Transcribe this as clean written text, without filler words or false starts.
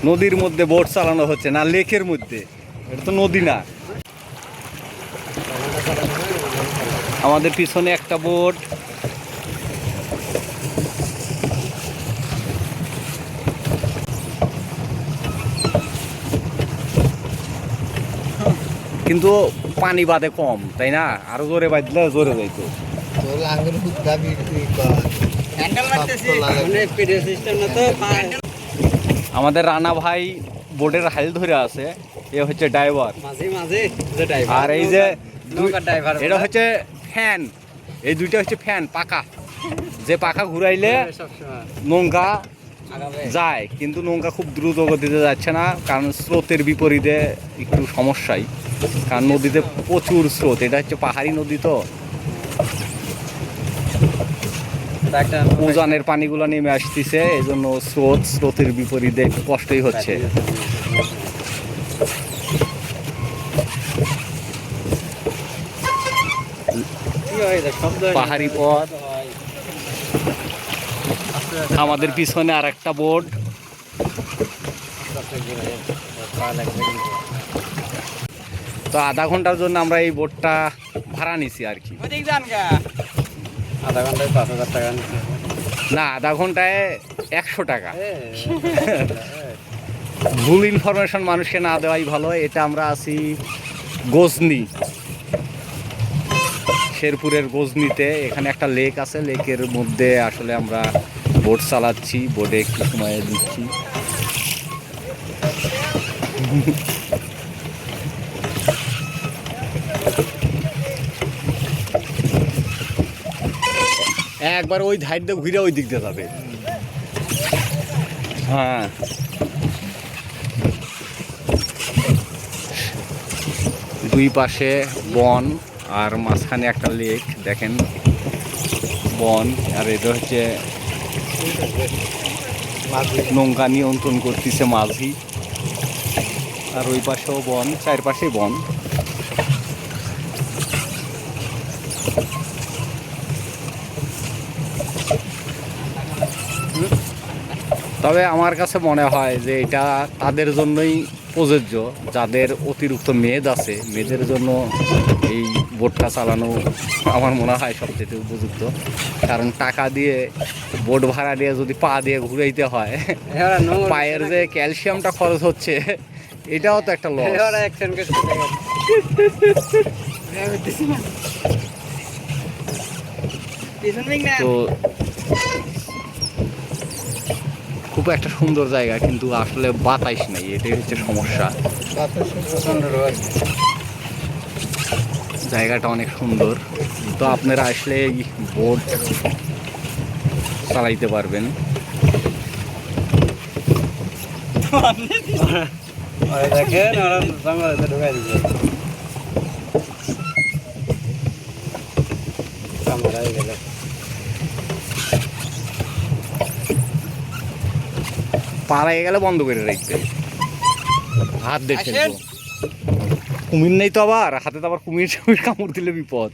নদীর মধ্যে বোট চালানো হচ্ছে না লেকের মধ্যে, এটা তো নদী না। আমাদের পিছনে একটা বোট, কিন্তু পানি বাদে কম, তাই না? আরো জোরে বাঁধলে জোরে যাইতো। আমাদের রানা ভাই বোটের হাল ধরে আছে, এ হচ্ছে ড্রাইভার। আর এই যে এটা হচ্ছে ফ্যান, এই দুইটা হচ্ছে ফ্যান পাকা, যে পাখা ঘুরাইলে নৌকা যায়, কিন্তু নৌকা খুব দ্রুত গতিতে যাচ্ছে না, কারণ স্রোতের বিপরীতে একটু সমস্যাই, কারণ নদীতে প্রচুর স্রোত, এটা হচ্ছে পাহাড়ি নদী তো, উজানের পানিগুলো নেমে আসতেছে, এই জন্য স্রোতের বিপরীতে একটু কষ্টই হচ্ছে। পাহাড়ি পথ, আমাদের পিছনে আর একটা বোট। তো আধা ঘন্টার জন্য আমরা এই বোটটা ভাড়া নিছি আর কি। আধা ঘন্টায় 5,000 টাকা না, আধা ঘন্টায় 100 টাকা। ভুল ইনফরমেশন মানুষকে না দেওয়াই ভালো। এটা আমরা আছি গজনি, শেরপুরের গজনিতে। এখানে একটা লেক আছে, লেকের মধ্যে আসলে আমরা বোট চালাচ্ছি, বোটে একটু সময় দিচ্ছি। একবার ওই ধার দিয়ে ঘুরে ওই দিক দিয়ে যাবে। হ্যাঁ, দুই পাশে বন আর মাঝখানে একটা লেক, দেখেন বন, আর এটা হচ্ছে নৌকা নিয়ন্ত্রণ করতেছে মাঝি, আর ওই পাশেও বন, চারপাশেই বন। তবে আমার কাছে মনে হয় যে এটা তাদের জন্যই প্রযোজ্য, যাদের অতিরিক্ত মেদ আছে, মেয়েদের জন্য এই বোটটা চালানো আমার মনে হয় সবচেয়ে উপযুক্ত। কারণ টাকা দিয়ে বোট ভাড়া দিয়ে যদি পা দিয়ে ঘুরাইতে হয়, পায়ের যে ক্যালসিয়ামটা খরচ হচ্ছে, এটাও তো একটা লস। তো খুব একটা সুন্দর জায়গা, কিন্তু আসলে বাতাস নেই, এটাই হচ্ছে সমস্যা। জায়গাটা অনেক সুন্দর, তো আপনারা আসলে এই বোট চালাইতে পারবেন। পাড়ায় গেলে বন্ধ করে রাখবে, হাত দেখে কুমির নেই তো, আবার হাতে তো আবার কুমির কামড় দিলে বিপদ।